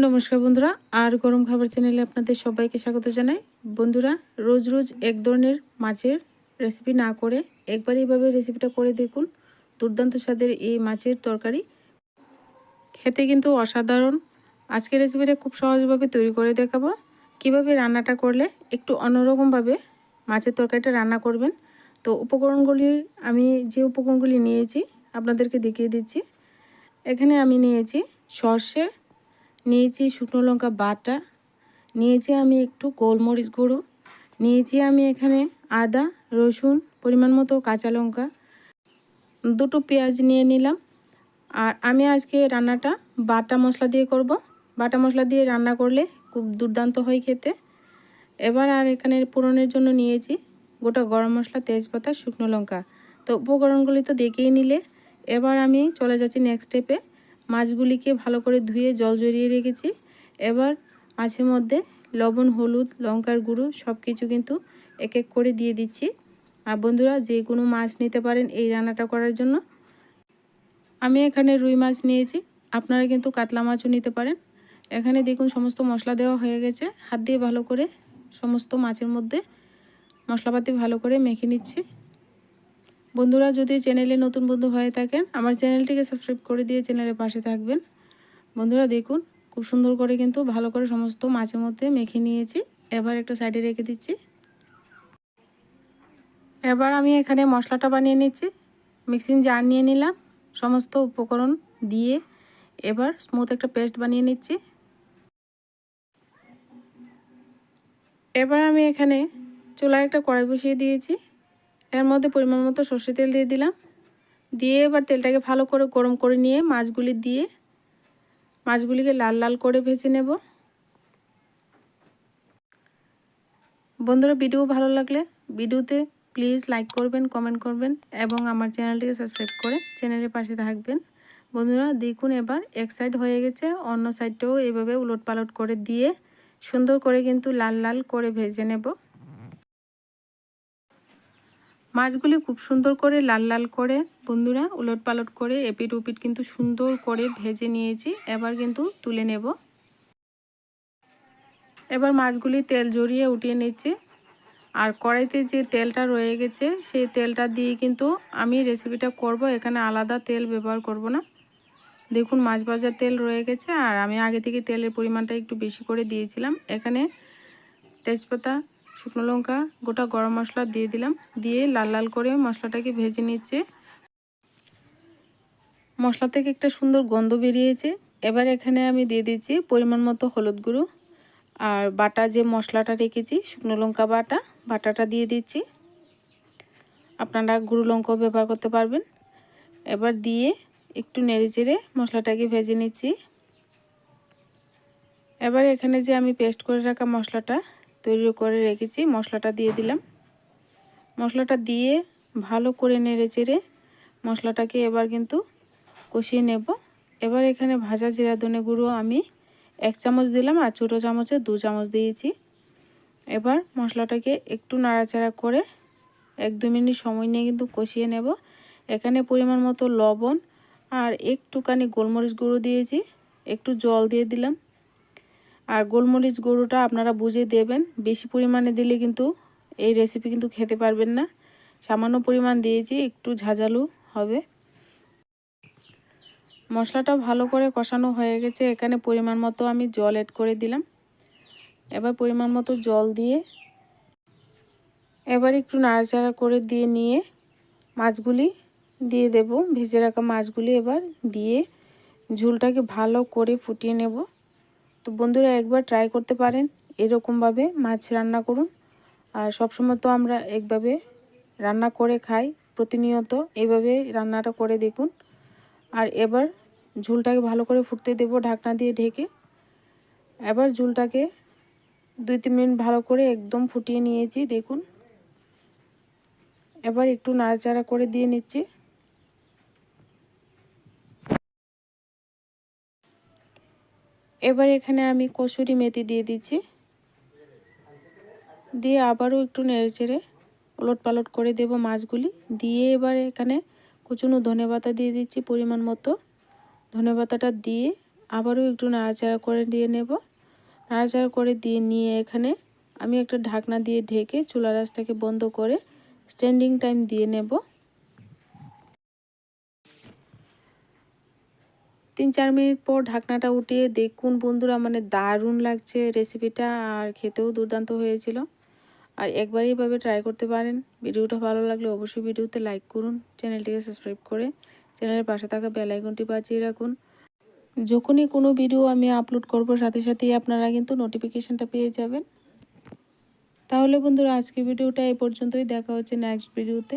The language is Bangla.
নমস্কার বন্ধুরা, আর গরম খাবার চ্যানেলে আপনাদের সবাইকে স্বাগত জানাই। বন্ধুরা, রোজ রোজ এক ধরনের মাছের রেসিপি না করে একবার এইভাবে রেসিপিটা করে দেখুন। দুর্দান্ত স্বাদের এই মাছের তরকারি খেতে কিন্তু অসাধারণ। আজকের রেসিপিটা খুব সহজভাবে তৈরি করে দেখাবো। কিভাবে রান্নাটা করলে একটু অন্যরকমভাবে মাছের তরকারিটা রান্না করবেন। তো আমি যে উপকরণগুলি নিয়েছি আপনাদেরকে দেখিয়ে দিচ্ছি। এখানে আমি নিয়েছি সর্ষে, নিয়েছি শুকনো লঙ্কা বাটা, নিয়েছি আমি একটু গোলমরিচ গুঁড়ো, নিয়েছি আমি এখানে আদা রসুন পরিমাণ মতো, কাঁচা লঙ্কা, দুটো পেঁয়াজ নিয়ে নিলাম। আর আমি আজকে রান্নাটা বাটা মশলা দিয়ে করব। বাটা মশলা দিয়ে রান্না করলে খুব দুর্দান্ত হয় খেতে। এবার আর এখানে পোড়নের জন্য নিয়েছি গোটা গরম মশলা, তেজপাতা, শুকনো লঙ্কা। তো উপকরণগুলি তো দেখেই নিলে। এবার আমি চলে যাচ্ছি নেক্সট স্টেপে। মাছগুলিকে ভালো করে ধুয়ে জল ঝরিয়ে রেখেছি। এবার মাছের মধ্যে লবণ, হলুদ, লঙ্কার গুঁড়ো সব কিছু কিন্তু এক এক করে দিয়ে দিচ্ছি। আর বন্ধুরা, যে কোনো মাছ নিতে পারেন এই রান্নাটা করার জন্য। আমি এখানে রুই মাছ নিয়েছি, আপনারা কিন্তু কাতলা মাছও নিতে পারেন। এখানে দেখুন সমস্ত মশলা দেওয়া হয়ে গেছে। হাত দিয়ে ভালো করে সমস্ত মাছের মধ্যে মশলাপাতি ভালো করে মেখে নিচ্ছি। বন্ধুরা, যদি চ্যানেলে নতুন বন্ধু হয়ে থাকেন আমার চ্যানেলটিকে সাবস্ক্রাইব করে দিয়ে চ্যানেলের পাশে থাকবেন। বন্ধুরা দেখুন, খুব সুন্দর করে কিন্তু ভালো করে সমস্ত মাছের মধ্যে মেখে নিয়েছি। এবার একটা সাইডে রেখে দিচ্ছি। এবার আমি এখানে মশলাটা বানিয়ে নিচ্ছি। মিক্সিং জার নিয়ে নিলাম, সমস্ত উপকরণ দিয়ে এবার স্মুথ একটা পেস্ট বানিয়ে নিচ্ছি। এবার আমি এখানে চুলায় একটা কড়াই বসিয়ে দিয়েছি। এর মধ্যে পরিমাণ মতো সর্ষে তেল দিয়ে দিলাম। দিয়ে এবার তেলটাকে ভালো করে গরম করে নিয়ে মাছগুলিকে লাল লাল করে ভেজে নেব। বন্ধুরা, ভিডিও ভালো লাগলে ভিডিওতে প্লিজ লাইক করবেন, কমেন্ট করবেন এবং আমার চ্যানেলটিকে সাবস্ক্রাইব করে চ্যানেলের পাশে থাকবেন। বন্ধুরা দেখুন, এবার এক সাইড হয়ে গেছে, অন্য সাইডটাও এইভাবে উলট পালট করে দিয়ে সুন্দর করে কিন্তু লাল লাল করে ভেজে নেব। মাছগুলি খুব সুন্দর করে লাল লাল করে বন্ধুরা উলট পালট করে এপিট ওপিট কিন্তু সুন্দর করে ভেজে নিয়েছি। এবার কিন্তু তুলে নেব। এবার মাছগুলি তেল ঝরিয়ে উঠিয়ে নিচ্ছি। আর কড়াইতে যে তেলটা রয়ে গেছে সেই তেলটা দিয়ে কিন্তু আমি রেসিপিটা করব। এখানে আলাদা তেল ব্যবহার করব না। দেখুন, মাছ ভাজার তেল রয়ে গেছে আর আমি আগে থেকে তেলের পরিমাণটা একটু বেশি করে দিয়েছিলাম। এখানে তেজপাতা, শুকনো লঙ্কা, গোটা গরম মশলা দিয়ে দিলাম। দিয়ে লাল লাল করে মশলাটাকে ভেজে নিচ্ছে। মশলা থেকে একটা সুন্দর গন্ধ বেরিয়েছে। এবার এখানে আমি দিয়ে দিচ্ছি পরিমাণ মতো হলুদ গুঁড়ো আর বাটা যে মশলাটা রেখেছি শুকনো লঙ্কা বাটাটা দিয়ে দিচ্ছি। আপনারা গুঁড়ো লঙ্কাও ব্যবহার করতে পারবেন। এবার দিয়ে একটু নেড়েচেড়ে মশলাটাকে ভেজে নিচ্ছি। এবার এখানে যে আমি পেস্ট করে রাখা মশলাটা তৈরি করে রেখেছি মশলাটা দিয়ে দিলাম। মশলাটা দিয়ে ভালো করে নেড়েচেড়ে মশলাটাকে এবার কিন্তু কষিয়ে নেব। এবার এখানে ভাজা জিরা ধনে গুঁড়ো আমি 1 চামচ দিলাম আর ছোটো চামচে 2 চামচ দিয়েছি। এবার মশলাটাকে একটু নাড়াচাড়া করে 1-2 মিনিট সময় নিয়ে কিন্তু কষিয়ে নেব। এখানে পরিমাণ মতো লবণ আর একটুখানি গোলমরিচ গুঁড়ো দিয়েছি, একটু জল দিয়ে দিলাম। আর গোলমরিচ গুঁড়োটা আপনারা বুঝে দেবেন, বেশি পরিমাণে দিলে কিন্তু এই রেসিপি কিন্তু খেতে পারবেন না। সামান্য পরিমাণ দিয়েছি, একটু ঝাঁঝালো হবে। মশলাটা ভালো করে কষানো হয়ে গেছে। এখানে পরিমাণ মতো আমি জল অ্যাড করে দিলাম। এবার পরিমাণ মতো জল দিয়ে এবার একটু নাড়াচাড়া করে দিয়ে নিয়ে মাছগুলি দিয়ে দেব। ভেজে রাখা মাছগুলি এবার দিয়ে ঝোলটাকে ভালো করে ফুটিয়ে নেব। তো বন্ধুরা, একবার ট্রাই করতে পারেন, এরকমভাবে মাছ রান্না করুন। আর সবসময় তো আমরা একভাবে রান্না করে খাই, প্রতিনিয়ত এইভাবে রান্নাটা করে দেখুন। আর এবার ঝোলটাকে ভালো করে ফুটতে দেব ঢাকনা দিয়ে ঢেকে। এবার ঝোলটাকে 2-3 মিনিট ভালো করে একদম ফুটিয়ে নিয়েছি দেখুন। এবার একটু নাড়াচাড়া করে দিয়ে নিচ্ছি। এবার এখানে আমি কসুরি মেথি দিয়ে দিচ্ছি। দিয়ে আবারও একটু নেড়েচেড়ে উলট পালট করে দেব মাছগুলি দিয়ে। এবার এখানে কুচনো ধনেপাতা দিয়ে দিচ্ছি পরিমাণ মতো। ধনেপাতাটা দিয়ে আবারও একটু নাড়াচাড়া করে দিয়ে নেব। নাড়াচাড়া করে দিয়ে নিয়ে এখানে আমি একটা ঢাকনা দিয়ে ঢেকে চুলা আঁচটাকে বন্ধ করে স্ট্যান্ডিং টাইম দিয়ে নেব। 3-4 মিনিট পর ঢাকনাটা উঠিয়ে দেখুন বন্ধুরা, মানে দারুণ লাগছে রেসিপিটা, আর খেতেও দুর্দান্ত হয়েছিল। আর একবার এইভাবে ট্রাই করতে পারেন। ভিডিওটা ভালো লাগলে অবশ্যই ভিডিওতে লাইক করুন, চ্যানেলটিকে সাবস্ক্রাইব করে চ্যানেলের পাশে থাকা বেল আইকনটি বাজিয়ে রাখুন। যখনই কোনো ভিডিও আমি আপলোড করব সাথে সাথেই আপনারা কিন্তু নোটিফিকেশনটা পেয়ে যাবেন। তাহলে বন্ধুরা আজকে ভিডিওটা এই পর্যন্তই, দেখা হচ্ছে নেক্সট ভিডিওতে।